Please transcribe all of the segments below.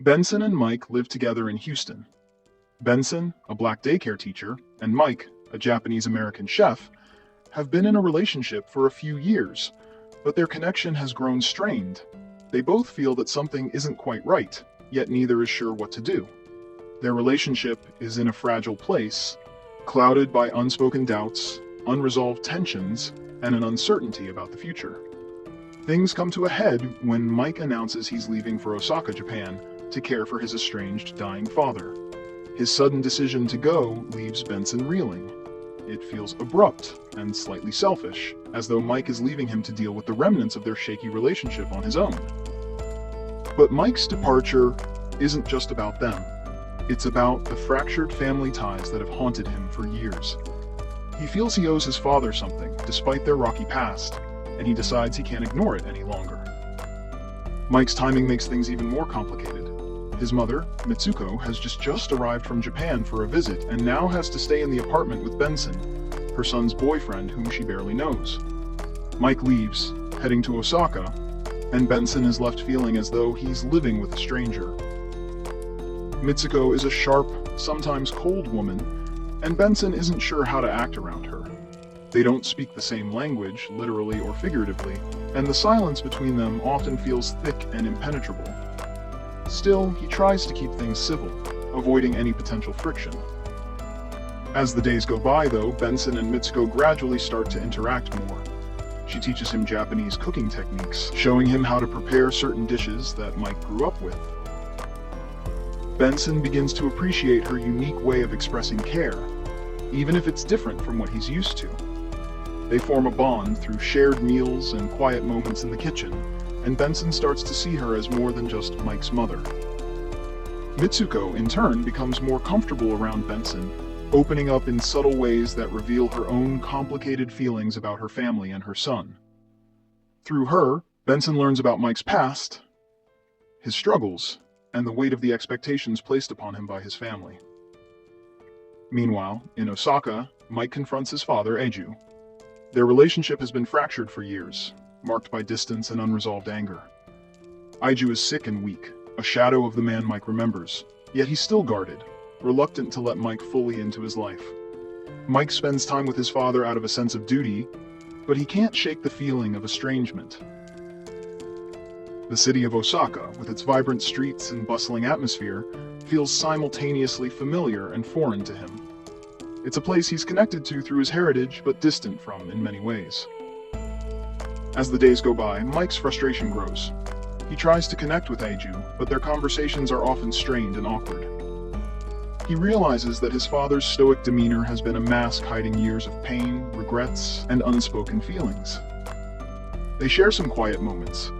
Benson and Mike live together in Houston. Benson, a black daycare teacher, and Mike, a Japanese-American chef, have been in a relationship for a few years, but their connection has grown strained. They both feel that something isn't quite right, yet neither is sure what to do. Their relationship is in a fragile place, clouded by unspoken doubts, unresolved tensions, and an uncertainty about the future. Things come to a head when Mike announces he's leaving for Osaka, Japan, to care for his estranged, dying father. His sudden decision to go leaves Benson reeling. It feels abrupt and slightly selfish, as though Mike is leaving him to deal with the remnants of their shaky relationship on his own. But Mike's departure isn't just about them. It's about the fractured family ties that have haunted him for years. He feels he owes his father something, despite their rocky past, and he decides he can't ignore it any longer. Mike's timing makes things even more complicated. His mother, Mitsuko, has just arrived from Japan for a visit and now has to stay in the apartment with Benson, her son's boyfriend whom she barely knows. Mike leaves, heading to Osaka, and Benson is left feeling as though he's living with a stranger. Mitsuko is a sharp, sometimes cold woman, and Benson isn't sure how to act around her. They don't speak the same language, literally or figuratively, and the silence between them often feels thick and impenetrable. Still, he tries to keep things civil, avoiding any potential friction. As the days go by, though, Benson and Mitsuko gradually start to interact more. She teaches him Japanese cooking techniques, showing him how to prepare certain dishes that Mike grew up with. Benson begins to appreciate her unique way of expressing care, even if it's different from what he's used to. They form a bond through shared meals and quiet moments in the kitchen, and Benson starts to see her as more than just Mike's mother. Mitsuko, in turn, becomes more comfortable around Benson, opening up in subtle ways that reveal her own complicated feelings about her family and her son. Through her, Benson learns about Mike's past, his struggles, and the weight of the expectations placed upon him by his family. Meanwhile, in Osaka, Mike confronts his father, Eiju. Their relationship has been fractured for years, marked by distance and unresolved anger. Eiju is sick and weak, a shadow of the man Mike remembers, yet he's still guarded, reluctant to let Mike fully into his life. Mike spends time with his father out of a sense of duty, but he can't shake the feeling of estrangement. The city of Osaka, with its vibrant streets and bustling atmosphere, feels simultaneously familiar and foreign to him. It's a place he's connected to through his heritage, but distant from in many ways. As the days go by, Mike's frustration grows. He tries to connect with Eiju, but their conversations are often strained and awkward. He realizes that his father's stoic demeanor has been a mask hiding years of pain, regrets, and unspoken feelings. They share some quiet moments,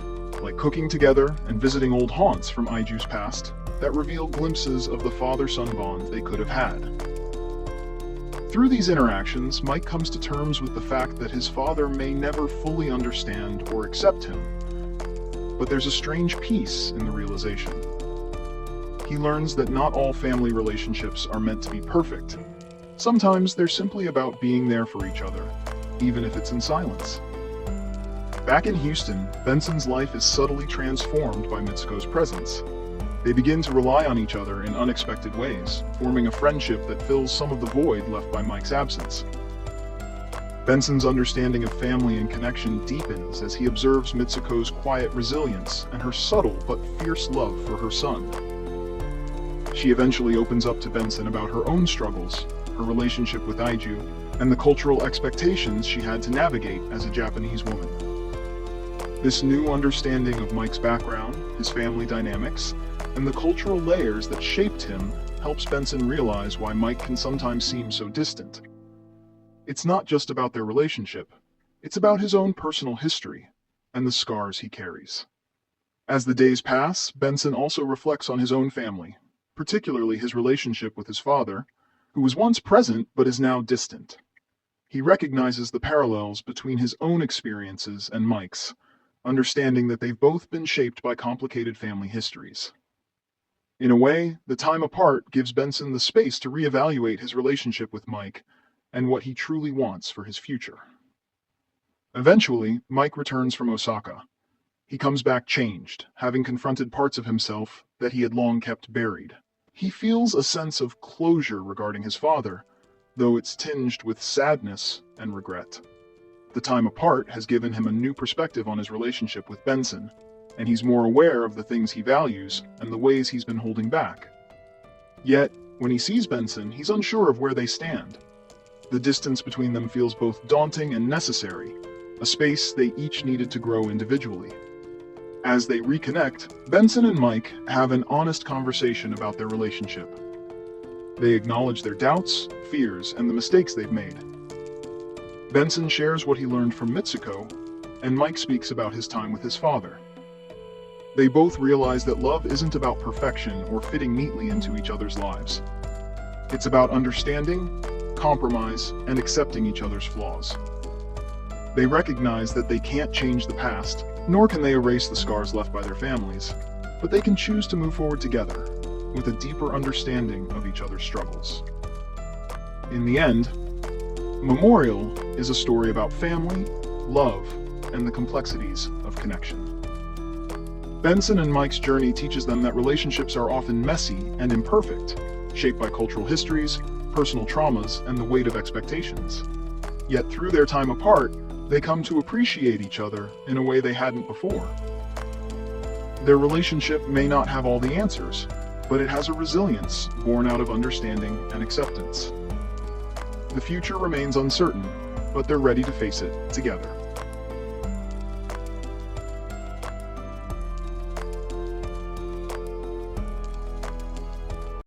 like cooking together and visiting old haunts from Aiju's past that reveal glimpses of the father-son bond they could have had. Through these interactions, Mike comes to terms with the fact that his father may never fully understand or accept him. But there's a strange peace in the realization. He learns that not all family relationships are meant to be perfect. Sometimes they're simply about being there for each other, even if it's in silence. Back in Houston, Benson's life is subtly transformed by Mitsuko's presence. They begin to rely on each other in unexpected ways, forming a friendship that fills some of the void left by Mike's absence. Benson's understanding of family and connection deepens as he observes Mitsuko's quiet resilience and her subtle but fierce love for her son. She eventually opens up to Benson about her own struggles, her relationship with Eiju, and the cultural expectations she had to navigate as a Japanese woman. This new understanding of Mike's background, his family dynamics, and the cultural layers that shaped him helps Benson realize why Mike can sometimes seem so distant. It's not just about their relationship, it's about his own personal history and the scars he carries. As the days pass, Benson also reflects on his own family, particularly his relationship with his father, who was once present but is now distant. He recognizes the parallels between his own experiences and Mike's, understanding that they've both been shaped by complicated family histories. In a way, the time apart gives Benson the space to reevaluate his relationship with Mike and what he truly wants for his future. Eventually, Mike returns from Osaka. He comes back changed, having confronted parts of himself that he had long kept buried. He feels a sense of closure regarding his father, though it's tinged with sadness and regret. The time apart has given him a new perspective on his relationship with Benson, and he's more aware of the things he values and the ways he's been holding back. Yet, when he sees Benson, he's unsure of where they stand. The distance between them feels both daunting and necessary, a space they each needed to grow individually. As they reconnect, Benson and Mike have an honest conversation about their relationship. They acknowledge their doubts, fears, and the mistakes they've made. Benson shares what he learned from Mitsuko, and Mike speaks about his time with his father. They both realize that love isn't about perfection or fitting neatly into each other's lives. It's about understanding, compromise, and accepting each other's flaws. They recognize that they can't change the past, nor can they erase the scars left by their families, but they can choose to move forward together, with a deeper understanding of each other's struggles. In the end, Memorial is a story about family, love, and the complexities of connection. Benson and Mike's journey teaches them that relationships are often messy and imperfect, shaped by cultural histories, personal traumas, and the weight of expectations. Yet through their time apart, they come to appreciate each other in a way they hadn't before. Their relationship may not have all the answers, but it has a resilience born out of understanding and acceptance. The future remains uncertain, but they're ready to face it together.